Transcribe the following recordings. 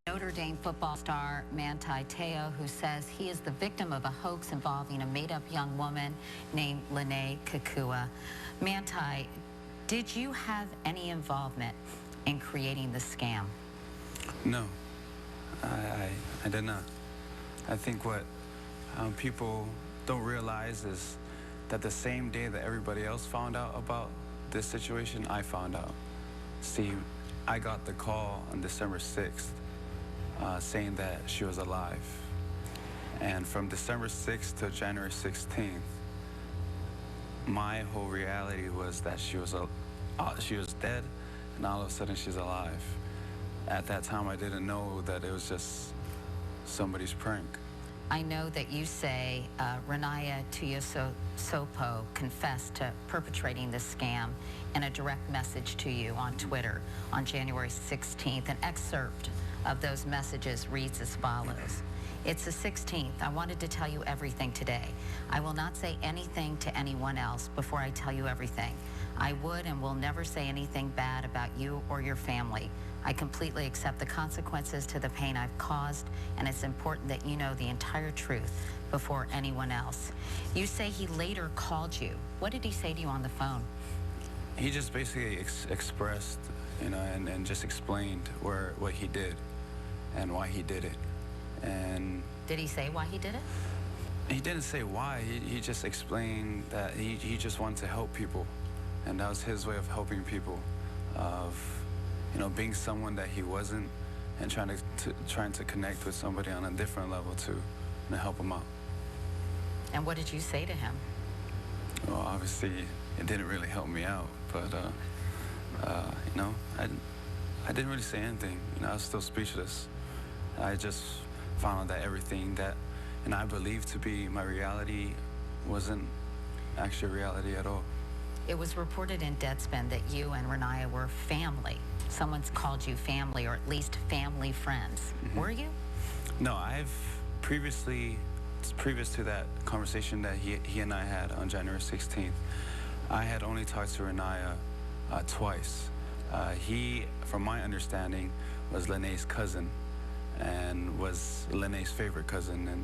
Notre Dame football star Manti Te'o, who says he is the victim of a hoax involving a made-up young woman named Linebacker Kakua. Manti, did you have any involvement in creating the scam? No, I did not. I think what people don't realize is that the same day that everybody else found out about this situation, I found out. See, I got the call on December 6th saying that she was alive. And from December 6th to January 16th, my whole reality was that she was dead, and all of a sudden she's alive. At that time, I didn't know that it was just somebody's prank. I know that you say Manti Te'o confessed to perpetrating this scam in a direct message to you on Twitter on January 16th. An excerpt of those messages reads as follows. It's the 16th. I wanted to tell you everything today. I will not say anything to anyone else before I tell you everything. I would and will never say anything bad about you or your family. I completely accept the consequences to the pain I've caused, and it's important that you know the entire truth before anyone else. You say he later called you. What did he say to you on the phone? He just basically expressed, and just explained what he did and why he did it. And did he say why he did it? He didn't say why. He just explained that he just wanted to help people, and that was his way of helping people, of being someone that he wasn't, and trying to connect with somebody on a different level to help him out. And what did you say to him? Well, obviously it didn't really help me out, but I didn't really say anything. I was still speechless. I just found out that everything that I believed to be my reality wasn't actually reality at all. It was reported in Deadspin that you and Renaya were family. Someone's called you family, or at least family friends. Mm-hmm. Were you? No, previous to that conversation that he and I had on January 16th, I had only talked to Renaya twice. He, from my understanding, was Lene's cousin, and was Lene's favorite cousin. And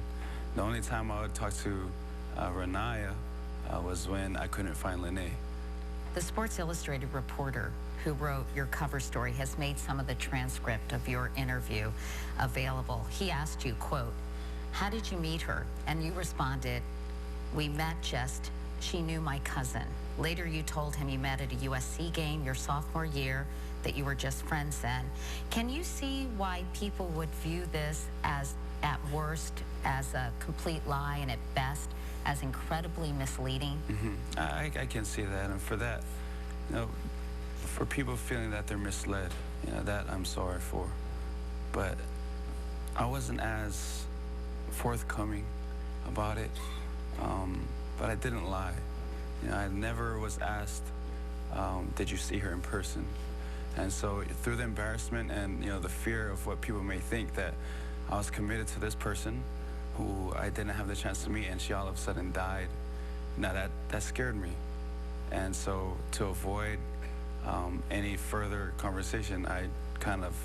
the only time I would talk to Renaya was when I couldn't find Lene. The Sports Illustrated reporter who wrote your cover story has made some of the transcript of your interview available. He asked you, quote, "How did you meet her?" And you responded, "We met she knew my cousin." Later you told him you met at a USC game your sophomore year, that you were just friends then. Can you see why people would view this as, at worst, as a complete lie, and at best, as incredibly misleading? Mm-hmm. I can see that, and for that, for people feeling that they're misled, that I'm sorry for. But I wasn't as forthcoming about it, but I didn't lie. I never was asked, did you see her in person? And so through the embarrassment and the fear of what people may think, that I was committed to this person who I didn't have the chance to meet, and she all of a sudden died, that scared me. And so to avoid any further conversation, I kind of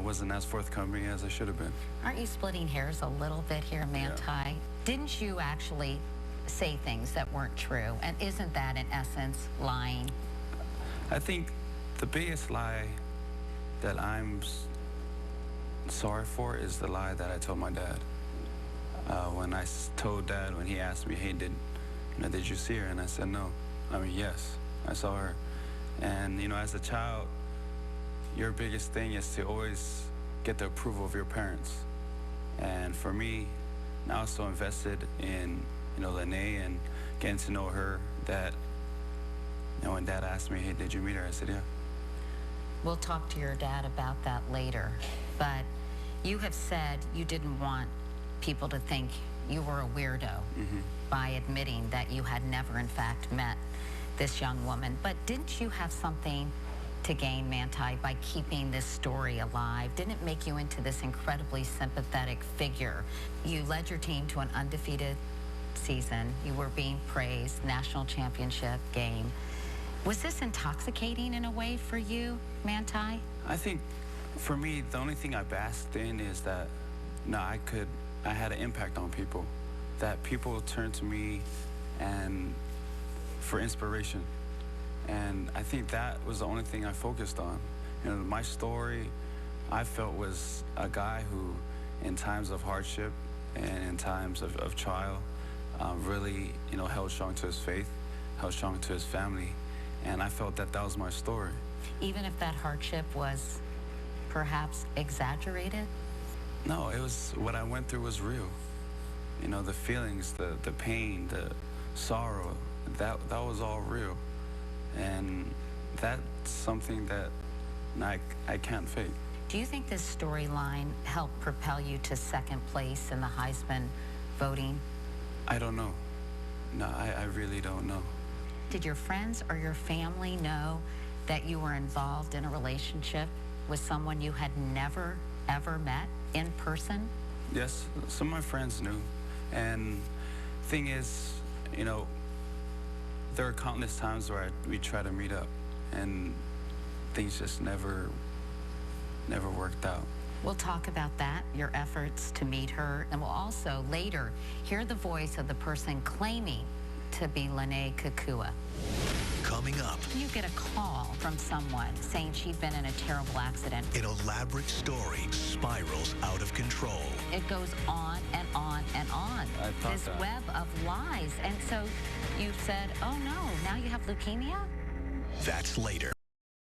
wasn't as forthcoming as I should have been. Aren't you splitting hairs a little bit here, Manti? Yeah. Didn't you actually say things that weren't true? And isn't that, in essence, lying? I think the biggest lie that I'm sorry for is the lie that I told my dad. When I told Dad, when he asked me, hey, did you see her? And I said, no. Yes, I saw her. And, as a child, your biggest thing is to always get the approval of your parents. And for me, I was so invested in, Lene and getting to know her that, when Dad asked me, hey, did you meet her? I said, yeah. We'll talk to your dad about that later. But you have said you didn't want people to think you were a weirdo, mm-hmm, by admitting that you had never, in fact, met this young woman. But didn't you have something to gain, Manti, by keeping this story alive? Didn't it make you into this incredibly sympathetic figure? You led your team to an undefeated season. You were being praised, national championship game. Was this intoxicating in a way for you, Manti? I think For me, the only thing I basked in is that, no, I had an impact on people. That people turned to me and for inspiration. And I think that was the only thing I focused on. You know, my story, I felt, was a guy who, in times of hardship and in times of trial, really, you know, held strong to his faith, held strong to his family. And I felt that that was my story. Even if that hardship was perhaps exaggerated? No, it was, what I went through was real. You know, the feelings, the pain, the sorrow, that was all real. And that's something that I can't fake. Do you think this storyline helped propel you to second place in the Heisman voting? I don't know. No, I really don't know. Did your friends or your family know that you were involved in a relationship with someone you had never, ever met in person? Yes, some of my friends knew. And thing is, you know, there are countless times where we try to meet up and things just never worked out. We'll talk about that, your efforts to meet her, and we'll also later hear the voice of the person claiming to be Lene Kekua. Coming up, You get a call from someone saying she'd been in a terrible accident. an elaborate story spirals out of control. It goes on and on and on. I thought This that. web of lies. And so you said, oh no, now you have leukemia? That's later.